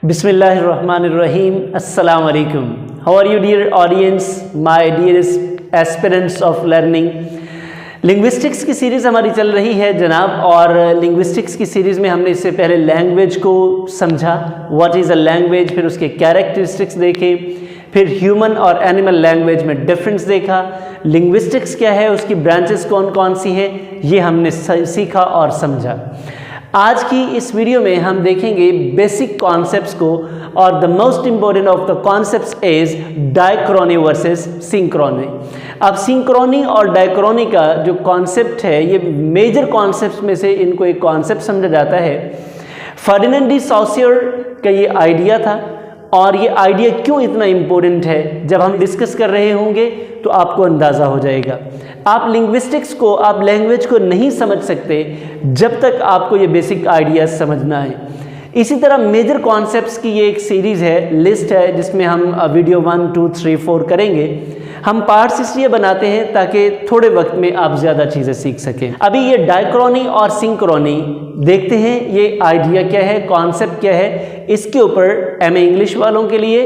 Bismillahirrahmanirrahim. Assalamu alaikum. How are you dear audience, my dearest aspirants of learning? Linguistics की series हमारी चल रही है जनाब, और लिंग्विस्टिक्स की सीरीज़ में हमने इससे पहले लैंग्वेज को समझा, व्हाट इज़ अ लैंग्वेज, फिर उसके कैरेक्टरिस्टिक्स देखे, फिर ह्यूमन और एनिमल लैंग्वेज में डिफरेंस देखा, लिंग्विस्टिक्स क्या है, उसकी ब्रांचेस कौन कौन सी हैं, ये हमने सीखा और समझा। आज की इस वीडियो में हम देखेंगे बेसिक कॉन्सेप्ट्स को, और the most important of the concepts is diachrony versus synchrony. अब सिंक्रोनी और डायक्रॉनी का जो कॉन्सेप्ट है, ये मेजर कॉन्सेप्ट्स में से इनको एक कॉन्सेप्ट समझा जाता है। फर्डिनेंड डी सॉसियर का ये आइडिया था, और ये आइडिया क्यों इतना इम्पोर्टेंट है जब हम डिस्कस कर रहे होंगे तो आपको अंदाज़ा हो जाएगा। आप लिंग्विस्टिक्स को, आप लैंग्वेज को नहीं समझ सकते जब तक आपको ये बेसिक आइडियाज समझना है। इसी तरह मेजर कॉन्सेप्ट्स की ये एक सीरीज़ है, लिस्ट है, जिसमें हम वीडियो 1, 2, 3, 4 करेंगे। हम पार्ट्स इसलिए बनाते हैं ताकि थोड़े वक्त में आप ज़्यादा चीज़ें सीख सकें। अभी ये डायक्रॉनी और सिंक्रोनी देखते हैं, ये आइडिया क्या है, कॉन्सेप्ट क्या है। इसके ऊपर एमए इंग्लिश वालों के लिए,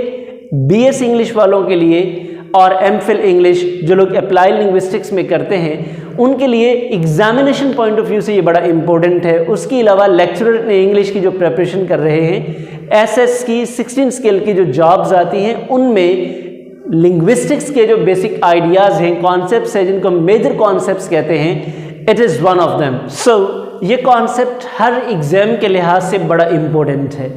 बीएस इंग्लिश वालों के लिए, और एमफिल इंग्लिश जो लोग अप्लाई लिंग्विस्टिक्स में करते हैं उनके लिए एग्जामिनेशन पॉइंट ऑफ व्यू से ये बड़ा इंपॉर्टेंट है। उसके अलावा लेक्चरर इंग्लिश की जो प्रिपरेशन कर रहे हैं, एसएस की 16 स्केल की जो जॉब्स आती हैं, उनमें लिंग्विस्टिक्स के जो बेसिक आइडियाज़ हैं, कॉन्सेप्ट्स हैं, जिनको मेजर कॉन्सेप्ट्स कहते हैं, it is one of them. So ये कॉन्सेप्ट हर एग्जाम के लिहाज से बड़ा इंपॉर्टेंट है,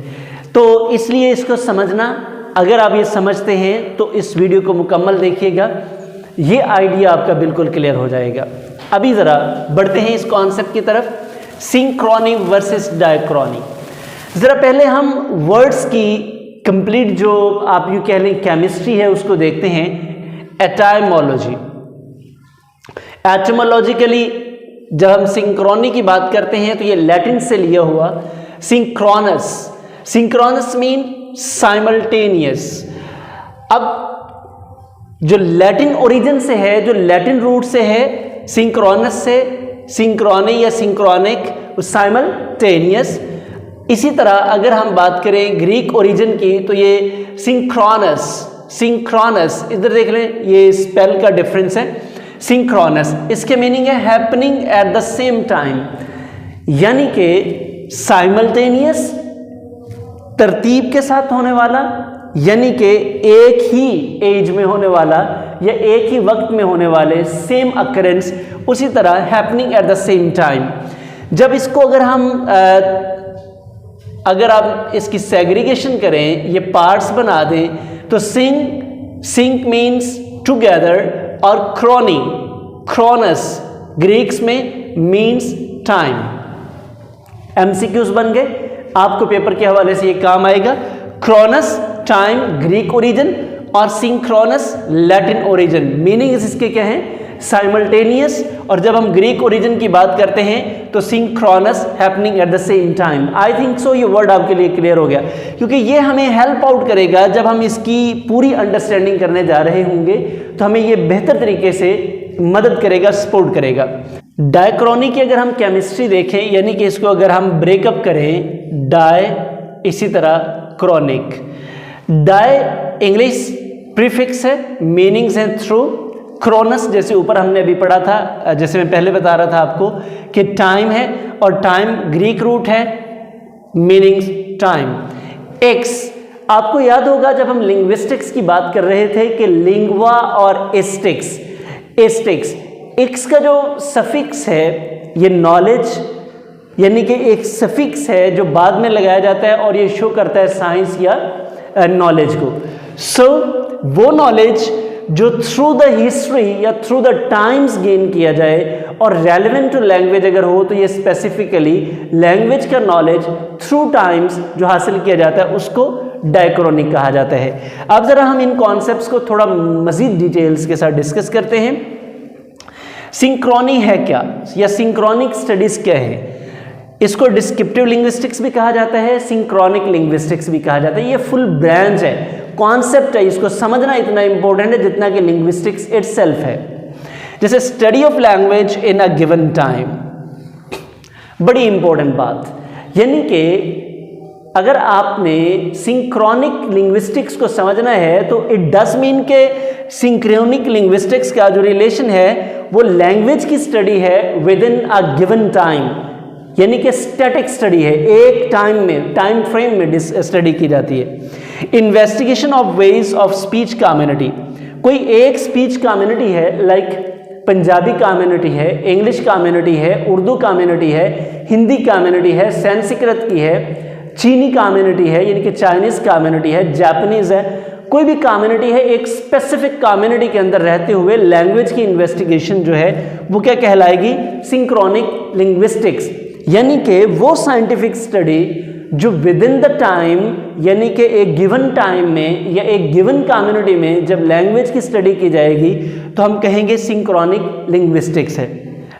तो इसलिए इसको समझना, अगर आप ये समझते हैं तो इस वीडियो को मुकम्मल देखिएगा, ये आइडिया आपका बिल्कुल क्लियर हो जाएगा। अभी ज़रा बढ़ते हैं इस कॉन्सेप्ट की तरफ, सिंक्रोनी वर्सेस डायक्रॉनी। ज़रा पहले हम वर्ड्स की कंप्लीट जो आप यूँ कह लें केमिस्ट्री है उसको देखते हैं। एटाइमोलॉजी, एटिमोलॉजिकली जब हम सिंक्रोनी की बात करते हैं तो ये लैटिन से लिया हुआ सिंक्रोनस, सिंक्रोनस मीन साइमल्टेनियस। अब जो लैटिन ओरिजिन से है, जो लैटिन रूट से है, सिंक्रोनस से सिंक्रोनी या सिंक्रोनिक, साइमल्टेनियस। इसी तरह अगर हम बात करें ग्रीक ओरिजिन की तो ये सिंक्रोनस, सिंक्रोनस इधर देख लें, ये स्पेल का डिफरेंस है। सिंक्रोनस इसके मीनिंग है happening at the same time, यानी कि साइमल्टेनियस, तरतीब के साथ होने वाला, यानी कि एक ही एज में होने वाला या एक ही वक्त में होने वाले, सेम अकरेंस। उसी तरह happening at the same time. जब इसको अगर आप इसकी सेग्रीगेशन करें, ये पार्ट्स बना दें, तो सिंक मीन्स टुगेदर, और क्रोनी, क्रोनस ग्रीक्स में मीन्स टाइम। एमसीक्यूज बन गए, आपको पेपर के हवाले से ये काम आएगा। क्रोनस टाइम ग्रीक ओरिजिन, और सिंक्रोनस लैटिन ओरिजिन। मीनिंग इसके क्या है, साइमल्टेनियस। और जब हम ग्रीक ओरिजिन की बात करते हैं तो synchronous, happening at the same time. I think so ये वर्ड आपके लिए क्लियर हो गया, क्योंकि ये हमें हेल्प आउट करेगा जब हम इसकी पूरी अंडरस्टैंडिंग करने जा रहे होंगे, तो हमें ये बेहतर तरीके से मदद करेगा, सपोर्ट करेगा। डायक्रॉनी की अगर हम केमिस्ट्री देखें, यानी कि इसको अगर हम ब्रेकअप करें, डाय, इसी तरह क्रॉनिक। डाय इंग्लिश प्रीफिक्स है, मीनिंग्स हैं थ्रू। क्रोनस जैसे ऊपर हमने अभी पढ़ा था, जैसे मैं पहले बता रहा था आपको कि टाइम है, और टाइम ग्रीक रूट है, मीनिंग्स टाइम। एक्स, आपको याद होगा जब हम लिंग्विस्टिक्स की बात कर रहे थे कि लिंग्वा और एस्टिक्स, एस्टिक्स, एक्स का जो सफिक्स है ये नॉलेज, यानी कि एक सफिक्स है जो बाद में लगाया जाता है और ये शो करता है साइंस या नॉलेज को। सो वो नॉलेज जो थ्रू द हिस्ट्री या थ्रू द टाइम्स गेन किया जाए, और रेलेवेंट टू लैंग्वेज अगर हो तो ये स्पेसिफिकली लैंग्वेज का नॉलेज थ्रू टाइम्स जो हासिल किया जाता है उसको डायक्रॉनिक कहा जाता है। अब जरा हम इन कॉन्सेप्ट्स को थोड़ा मजीद डिटेल्स के साथ डिस्कस करते हैं। सिंक्रोनी है क्या, या सिंक्रोनिक स्टडीज क्या है? इसको डिस्क्रिप्टिव लिंग्विस्टिक्स भी कहा जाता है, सिंक्रोनिक लिंग्विस्टिक्स भी कहा जाता है। ये फुल ब्रांच है, कॉन्सेप्ट है, इसको समझना इतना इंपॉर्टेंट है जितना कि लिंग्विस्टिक्स इटसेल्फ है। जैसे study of language in a given time, बड़ी इंपॉर्टेंट बात, यानी कि अगर आपने सिंक्रोनिक लिंग्विस्टिक्स को समझना है तो इट डज मीन के सिंक्रोनिक लिंग्विस्टिक्स का जो रिलेशन है वो लैंग्वेज की स्टडी है with in a given time, यानी कि स्टैटिक स्टडी है, एक टाइम में, टाइम फ्रेम में स्टडी की जाती है। Investigation of ways of speech community, कोई एक स्पीच कम्युनिटी है, लाइक पंजाबी कम्युनिटी है, इंग्लिश कम्युनिटी है, उर्दू कम्युनिटी है, हिंदी कम्युनिटी है, संस्कृत की है, चीनी कम्युनिटी है यानी कि चाइनीज कम्युनिटी है, जापानीज है, कोई भी कम्युनिटी है, एक स्पेसिफिक कम्युनिटी के अंदर रहते हुए लैंग्वेज की इन्वेस्टिगेशन जो है वो क्या कहलाएगी, सिंक्रोनिक लिंग्विस्टिक्स, यानी कि वो साइंटिफिक स्टडी जो विद इन द टाइम, यानी कि एक गिवन टाइम में या एक गिवन कम्युनिटी में जब लैंग्वेज की स्टडी की जाएगी तो हम कहेंगे सिंक्रोनिक लिंग्विस्टिक्स है।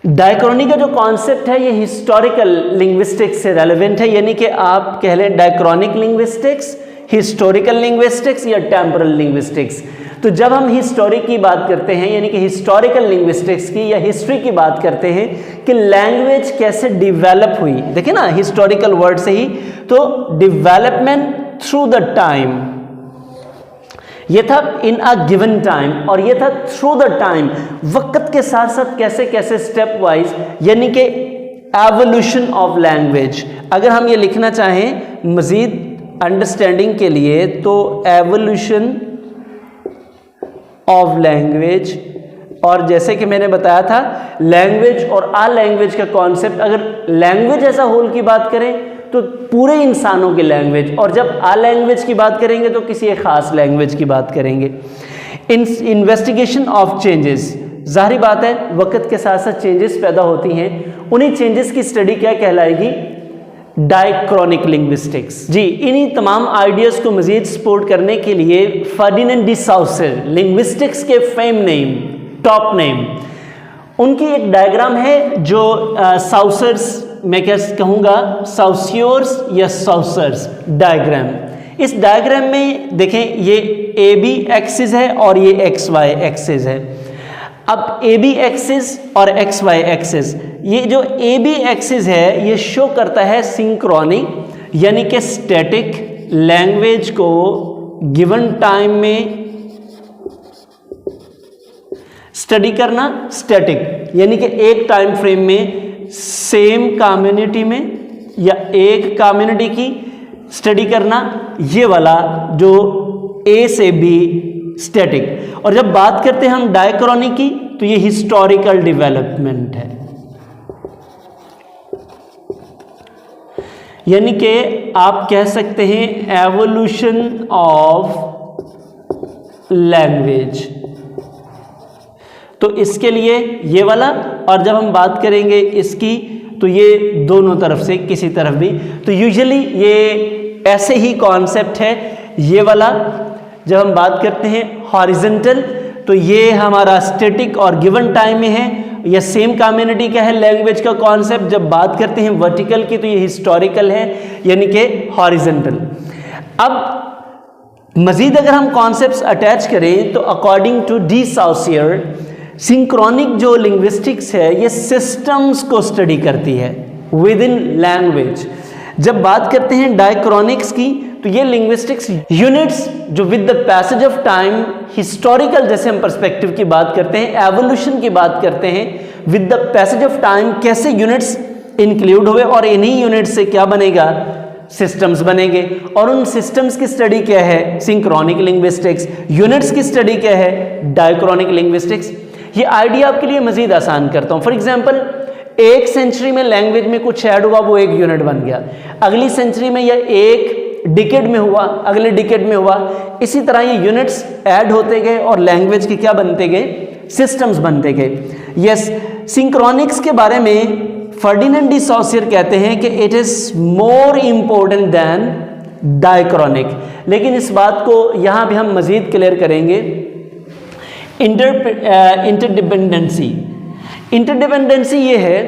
डायक्रॉनी का जो कॉन्सेप्ट है ये हिस्टोरिकल लिंग्विस्टिक्स से रेलेवेंट है, यानी कि आप कह लें डायक्रॉनिक लिंग्विस्टिक्स, हिस्टोरिकल लिंग्विस्टिक्स या टेम्पोरल लिंग्विस्टिक्स। तो जब हम हिस्टोरी की बात करते हैं यानी कि हिस्टोरिकल लिंग्विस्टिक्स की या हिस्ट्री की बात करते हैं कि लैंग्वेज कैसे डेवलप हुई, देखिए ना हिस्टोरिकल वर्ड से ही, तो डेवलपमेंट थ्रू द टाइम, ये था इन अ गिवन टाइम और ये था थ्रू द टाइम, वक्त के साथ साथ कैसे कैसे स्टेप वाइज, यानी कि एवोल्यूशन ऑफ लैंग्वेज। अगर हम ये लिखना चाहें मजीद अंडरस्टैंडिंग के लिए तो एवोल्यूशन ऑफ लैंग्वेज, और जैसे कि मैंने बताया था लैंग्वेज और आ लैंग्वेज का कॉन्सेप्ट, अगर लैंग्वेज एज अ होल की बात करें तो पूरे इंसानों की लैंग्वेज, और जब आ लैंग्वेज की बात करेंगे तो किसी एक खास लैंग्वेज की बात करेंगे। इन्वेस्टिगेशन ऑफ चेंजेस, जाहिर बात है वक्त के साथ साथ चेंजेस पैदा होती हैं, उन्हीं चेंजेस की स्टडी क्या कहलाएगी, डायक्रॉनिक लिंग्विस्टिक्स। जी, इन्हीं तमाम आइडियाज को मजीद सपोर्ट करने के लिए फर्डिनेंड डी साउसर, लिंग्विस्टिक्स के फेम नेम, टॉप नेम, उनकी एक डायग्राम है जो साउसर्स, मैं क्या कहूँगा साउस्योर्स या साउसर्स डायग्राम। इस डायग्राम में देखें ये ए बी एक्सिस है और ये एक्स वाई एक्सिस है। अब ए बी एक्सिस और एक्स वाई एक्सिस, ये जो ए बी एक्सिस है ये शो करता है सिंक्रोनिक यानी कि स्टैटिक लैंग्वेज को गिवन टाइम में स्टडी करना, स्टैटिक यानी कि एक टाइम फ्रेम में सेम कम्युनिटी में या एक कम्युनिटी की स्टडी करना, ये वाला जो ए से बी स्टैटिक। और जब बात करते हैं हम डायक्रॉनी की तो ये हिस्टोरिकल डेवलपमेंट है, यानी कि आप कह सकते हैं एवोल्यूशन ऑफ लैंग्वेज। तो इसके लिए ये वाला, और जब हम बात करेंगे इसकी तो ये दोनों तरफ से किसी तरफ भी, तो यूजुअली ये ऐसे ही कॉन्सेप्ट है। ये वाला जब हम बात करते हैं हॉरिजॉन्टल तो ये हमारा स्टैटिक और गिवन टाइम में है, या सेम कम्युनिटी का है लैंग्वेज का कॉन्सेप्ट। जब बात करते हैं वर्टिकल की तो ये हिस्टोरिकल है यानी कि हॉरिजॉन्टल। अब मजीद अगर हम कॉन्सेप्ट्स अटैच करें तो अकॉर्डिंग टू डी साउसियर सिंक्रोनिक जो लिंग्विस्टिक्स है ये सिस्टम्स को स्टडी करती है विद इन लैंग्वेज। जब बात करते हैं डायक्रॉनिक्स की तो ये लिंग्विस्टिक्स यूनिट्स जो with the passage of time, historical जैसे हम पर्सपेक्टिव की बात करते हैं, एवोल्यूशन की बात करते हैं, with the passage of time कैसे यूनिट्स इंक्लूड हुए और इन्हीं यूनिट्स से क्या बनेगा, सिस्टम्स बनेंगे। और उन सिस्टम्स की स्टडी क्या है, सिंक्रोनिक लिंग्विस्टिक्स। यूनिट्स की स्टडी क्या है, डायक्रॉनिक लिंग्विस्टिक्स। ये आइडिया आपके लिए मजीद आसान करता हूँ। फॉर एग्जाम्पल एक सेंचुरी में लैंग्वेज में कुछ ऐड हुआ, वो एक यूनिट बन गया। अगली सेंचुरी में या एक डिकेड में हुआ, अगले डिकेड में हुआ, इसी तरह ये यूनिट्स ऐड होते गए और लैंग्वेज के क्या बनते गए, सिस्टम्स बनते गए। यस, सिंक्रोनिक्स के बारे में फर्डिनेंड डी सॉसियर कहते हैं कि it is more important than diachronic. लेकिन इस बात को यहां भी हम मजीद क्लियर करेंगे। इंटरडिपेंडेंसी ये है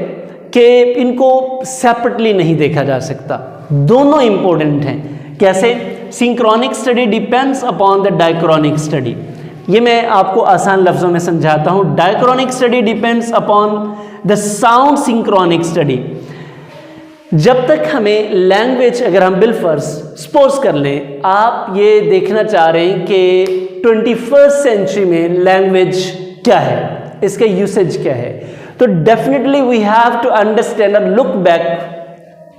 कि इनको सेपरेटली नहीं देखा जा सकता, दोनों इंपॉर्टेंट हैं। कैसे, synchronic study depends upon the diachronic study. ये मैं आपको आसान लफ्जों में समझाता हूं। Diachronic study depends upon the sound synchronic study. जब तक हमें लैंग्वेज, अगर हम बिलफर्ज सपोज कर लें, आप ये देखना चाह रहे हैं कि 21st सेंचुरी में लैंग्वेज क्या है, इसका यूसेज क्या है, तो definitely we have to understand और look back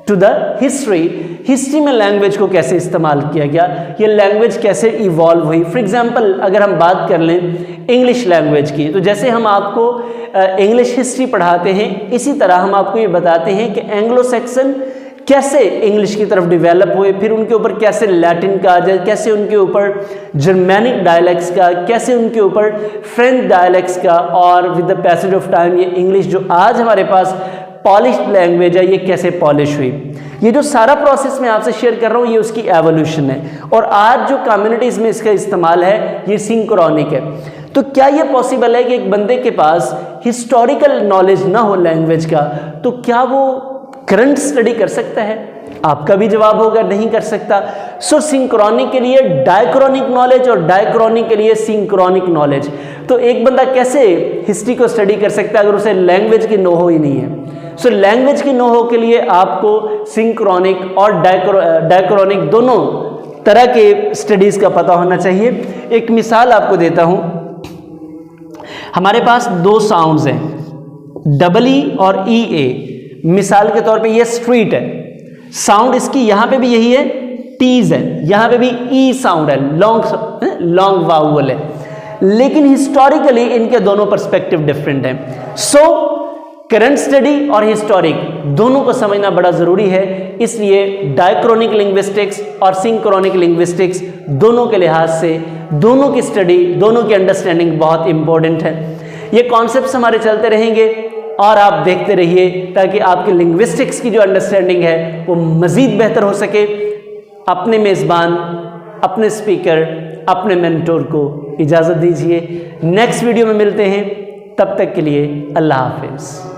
to the history में लैंग्वेज को कैसे इस्तेमाल किया गया, ये लैंग्वेज कैसे इवॉल्व हुई। फॉर एग्जांपल अगर हम बात कर लें इंग्लिश लैंग्वेज की, तो जैसे हम आपको इंग्लिश हिस्ट्री पढ़ाते हैं, इसी तरह हम आपको ये बताते हैं कि एंग्लो सैक्सन कैसे इंग्लिश की तरफ डेवलप हुए, फिर उनके ऊपर कैसे लैटिन का, कैसे उनके ऊपर जर्मैनिक डायलेक्ट्स का, कैसे उनके ऊपर फ्रेंच डायलेक्ट्स का, और with the passage of time ये इंग्लिश जो आज हमारे पास पॉलिश्ड लैंग्वेज है, ये कैसे पॉलिश हुई। ये जो सारा प्रोसेस मैं आपसे शेयर कर रहा हूँ, ये उसकी एवोल्यूशन है, और आज जो कम्युनिटीज़ में इसका इस्तेमाल है ये सिंक्रोनिक है। तो क्या ये पॉसिबल है कि एक बंदे के पास हिस्टोरिकल नॉलेज ना हो लैंग्वेज का, तो क्या वो करंट स्टडी कर सकता है? आपका भी जवाब होगा नहीं कर सकता। सो सिंक्रोनिक के लिए डायक्रोनिक नॉलेज और डायक्रोनिक के लिए सिंक्रोनिक नॉलेज। तो एक बंदा कैसे हिस्ट्री को स्टडी कर सकता है अगर उसे लैंग्वेज की नो हो ही नहीं है? सो लैंग्वेज की नो हो के लिए आपको सिंक्रोनिक और डायक्रोनिक दोनों तरह के स्टडीज का पता होना चाहिए। एक मिसाल आपको देता हूं, हमारे पास दो साउंड्स हैं, डबल ई और ई ए। मिसाल के तौर पे ये स्ट्रीट है, साउंड इसकी यहां पे भी यही है, टीज है, यहां पे भी ई साउंड है, लॉन्ग वाउवल है, लेकिन हिस्टोरिकली इनके दोनों पर्सपेक्टिव डिफरेंट हैं। सो करंट स्टडी और हिस्टोरिक दोनों को समझना बड़ा ज़रूरी है, इसलिए डायक्रोनिक लिंग्विस्टिक्स और सिंक्रोनिक लिंग्विस्टिक्स दोनों के लिहाज से दोनों की स्टडी, दोनों की अंडरस्टैंडिंग बहुत इंपॉर्टेंट है। ये कॉन्सेप्ट्स हमारे चलते रहेंगे और आप देखते रहिए ताकि आपकी लिंग्विस्टिक्स की जो अंडरस्टैंडिंग है वो मज़ीद बेहतर हो सके। अपने मेज़बान, अपने स्पीकर, अपने मेंटोर को इजाज़त दीजिए। नेक्स्ट वीडियो में मिलते हैं, तब तक के लिए अल्लाह हाफिज़।